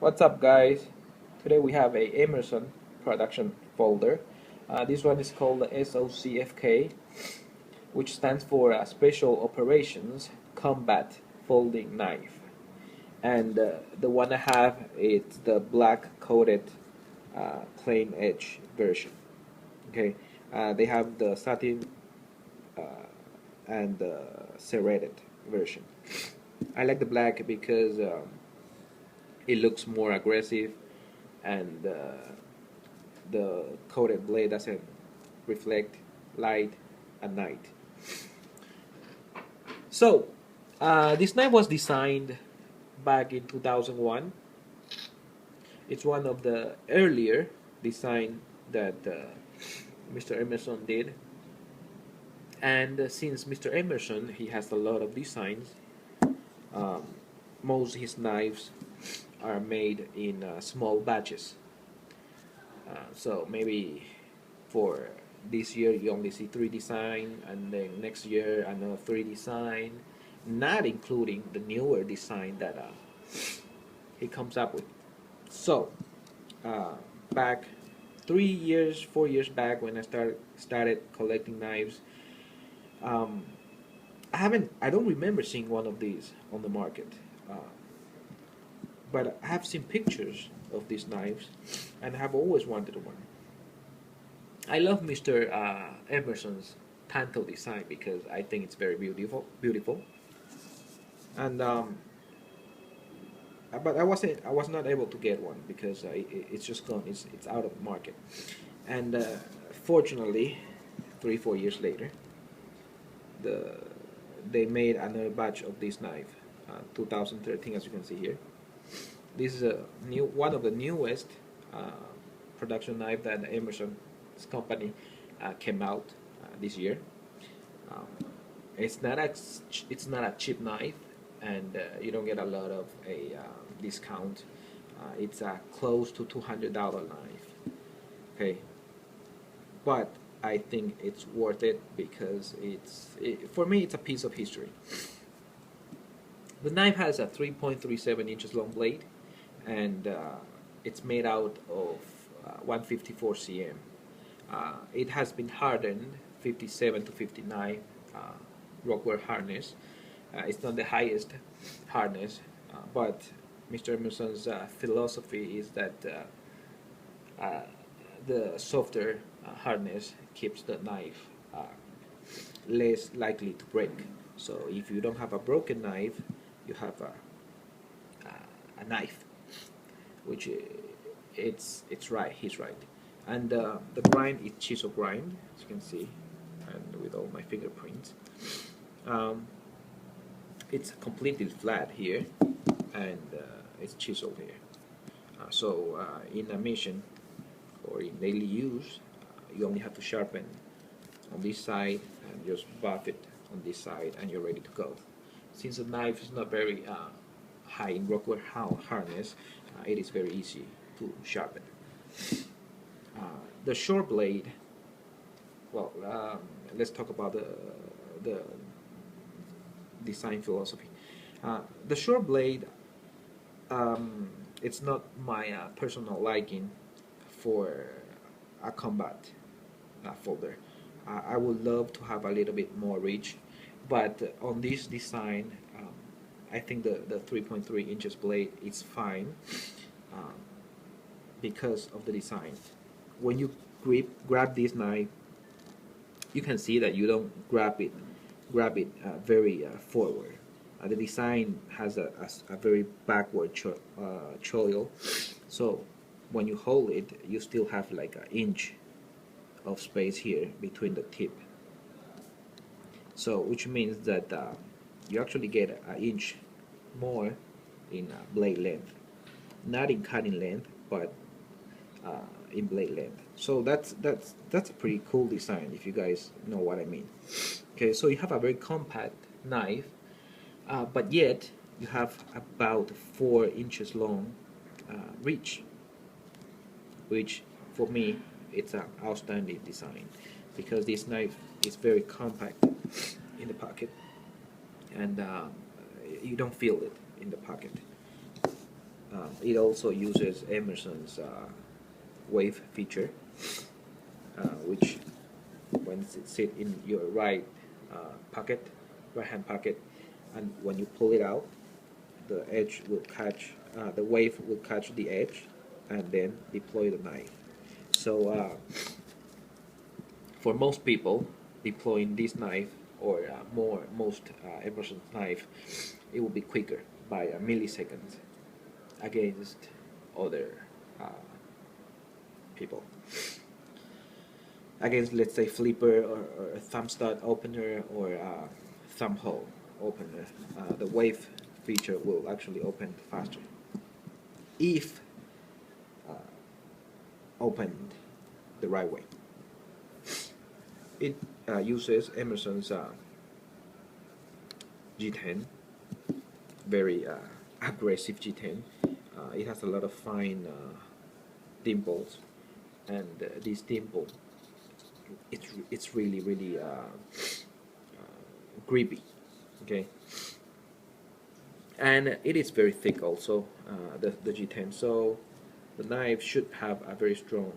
What's up, guys? Today we have a Emerson production folder. This one is called the SOCFK, which stands for Special Operations Combat Folding Knife. And the one I have is the black coated plain edge version. Okay, they have the satin uh, and the serrated version. I like the black because it looks more aggressive, and the coated blade doesn't reflect light at night. So this knife was designed back in 2001. It's one of the earlier design that Mr. Emerson did, and since Mr. Emerson, he has a lot of designs. um, Most of his knives are made in small batches. So maybe for this year you only see 3 design, and then next year another 3 design, not including the newer design that he comes up with. So uh, back 3 years, 4 years back, when I started collecting knives, um, I don't remember seeing one of these on the market. Uh, but I have seen pictures of these knives, and have always wanted one. I love Mr. Emerson's Tanto design because I think it's very beautiful. And but I was not able to get one because it's just gone. It's out of the market. And fortunately, 4 years later, the they made another batch of this knife, 2013, as you can see here. This is a one of the newest uh, production knife that Emerson's company came out this year. Um, it's not a cheap knife, and you don't get a lot of a discount. It's a close to $200 knife. Okay, but I think it's worth it because for me it's a piece of history. The knife has a 3.37 inches long blade, and it's made out of 154 cm. It has been hardened 57 to 59 Rockwell hardness. It's not the highest hardness, but Mr. Emerson's philosophy is that the softer hardness keeps the knife less likely to break. So if you don't have a broken knife, you have a knife, which it's right. He's right. And the grind is chisel grind, as you can see, and with all my fingerprints. Um, it's completely flat here, and it's chiseled here. So in a mission or in daily use, you only have to sharpen on this side and just buff it on this side, and you're ready to go. Since the knife is not very high in Rockwell hardness, it is very easy to sharpen. The short blade, well, let's talk about the design philosophy. The short blade, it's not my personal liking for a combat folder. I would love to have a little bit more reach, but on this design, I think the 3.3 inches blade is fine um, because of the design. When you grab this knife, you can see that you don't grab it very forward. The design has a very backward choil, so when you hold it, you still have like an inch of space here between the tip. So which means that you actually get an inch more in blade length, not in cutting length, but in blade length. So that's a pretty cool design, if you guys know what I mean. Okay, so you have a very compact knife, but yet you have about 4 inches long reach, which for me it's an outstanding design because this knife is very compact in the pocket, and you don't feel it in the pocket. It also uses Emerson's wave feature, which when it sits in your right hand pocket, and when you pull it out, the edge will catch, the wave will catch the edge, and then deploy the knife. So for most people, deploying this knife or most Emerson knife, it will be quicker by a millisecond against other people. Against, let's say, flipper or a thumb stud opener or thumb hole opener, the wave feature will actually open faster if opened the right way. It uses Emerson's G10, very aggressive G10. It has a lot of fine dimples, and this dimple, it's really grippy. Okay, and it is very thick also, the G10. So the knife should have a very strong.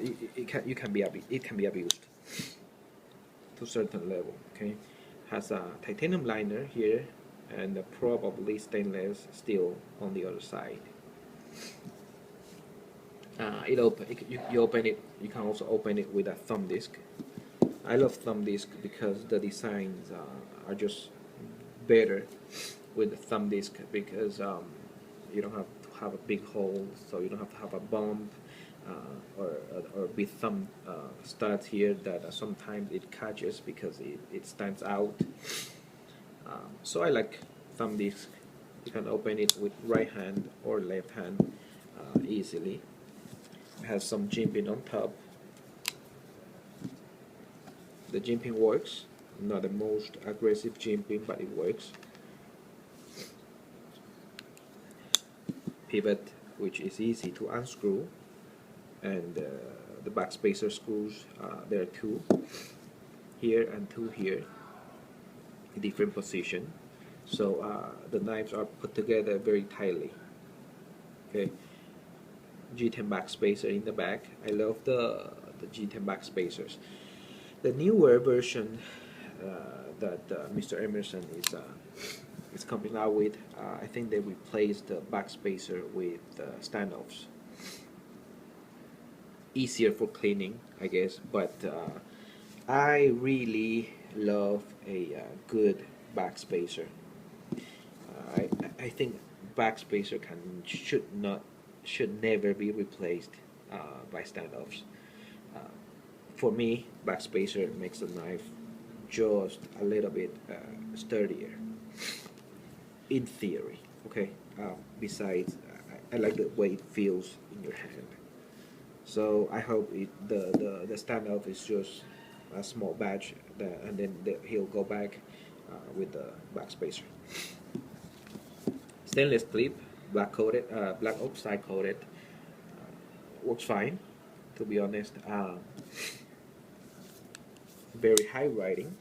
It can be abused to a certain level. Okay, has a titanium liner here, and probably stainless steel on the other side. You open it. You can also open it with a thumb disc. I love thumb disc because the designs are just better with the thumb disc, because you don't have to have a big hole, so you don't have to have a bump or big thumb studs here that sometimes it catches because it stands out. So I like thumb disc. You can open it with right hand or left hand easily. It has some jimping on top. The jimping works, not the most aggressive jimping, but it works. Pivot, which is easy to unscrew, and the backspacer screws, there are two here and two here, in different position. So the knives are put together very tightly. Okay, G10 backspacer in the back. I love the G10 backspacers. The newer version that Mr. Emerson is coming out with, I think they replaced the backspacer with standoffs. Easier for cleaning, I guess, but I really love a good backspacer. I think backspacer should never be replaced by standoffs. For me, backspacer makes the knife just a little bit sturdier, in theory. Okay. Besides, I like the way it feels in your hand. So I hope the standoff is just a small batch, and then he'll go back with the backspacer. Stainless clip, black oxide coated, works fine, to be honest. Very high riding,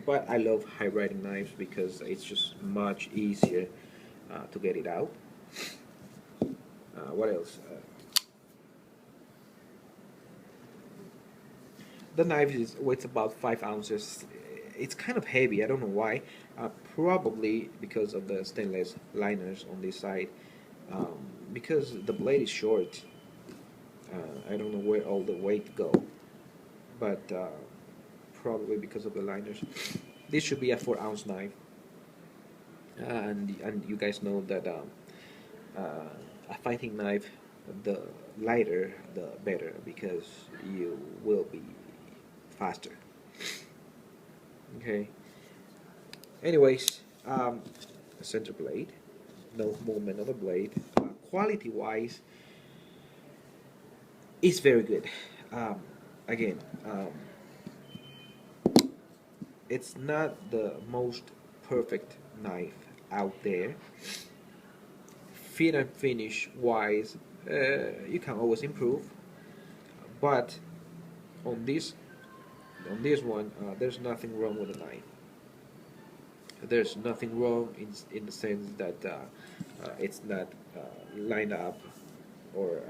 but I love high riding knives because it's just much easier to get it out. What else? The knife weighs about 5 ounces. It's kind of heavy. I don't know why. Probably because of the stainless liners on this side. Because the blade is short. I don't know where all the weight go, but probably because of the liners. This should be a 4-ounce knife, and you guys know that a fighting knife, the lighter the better, because you will be faster. Okay. Anyways, center blade, no movement of the blade. Quality wise, it's very good. Again, it's not the most perfect knife out there. Fit and finish wise, you can always improve, but on this one, there's nothing wrong with the knife. There's nothing wrong in the sense that it's not lined up, or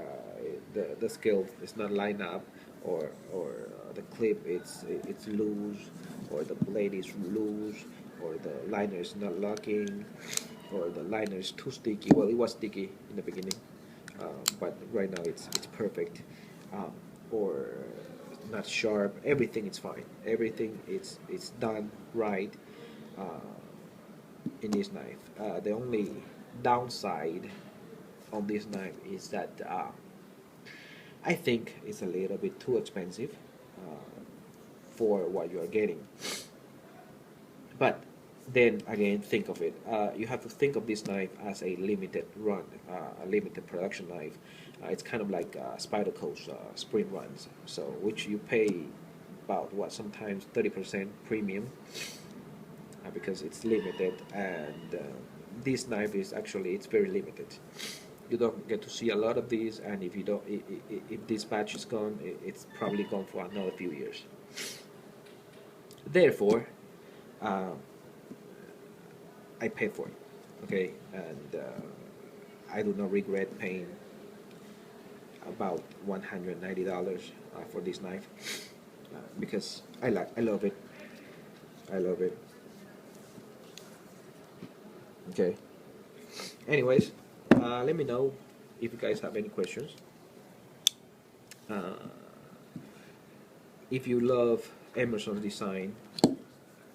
the scale is not lined up, or the clip it's loose, or the blade is loose, or the liner is not locking, or the liner is too sticky. Well, it was sticky in the beginning, but right now it's perfect, or not sharp. Everything is fine. Everything it's done right in this knife. The only downside on this knife is that I think it's a little bit too expensive for what you are getting. But then again, think of it. You have to think of this knife as a limited run, a limited production knife. It's kind of like Spyderco's sprint runs, so which you pay about what, sometimes 30% premium because it's limited, and this knife is actually, it's very limited. You don't get to see a lot of these, and if you don't, if this batch is gone, it's probably gone for another few years. Therefore, I paid for it, okay, and I do not regret paying about $190 for this knife because I love it. I love it. Okay. Anyways, let me know if you guys have any questions. If you love Emerson's design,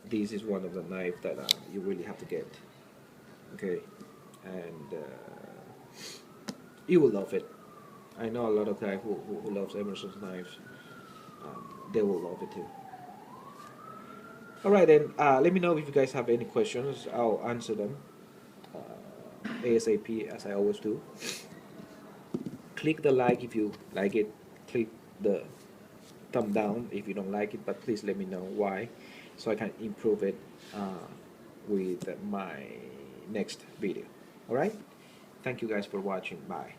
this is one of the knives that you really have to get. Okay, and you will love it. I know a lot of guys who loves Emerson's knives. They will love it too. Alright then, let me know if you guys have any questions. I'll answer them ASAP, as I always do. Click the like if you like it. Click the thumb down if you don't like it, but please let me know why, so I can improve it with my next video. Alright? Thank you guys for watching. Bye.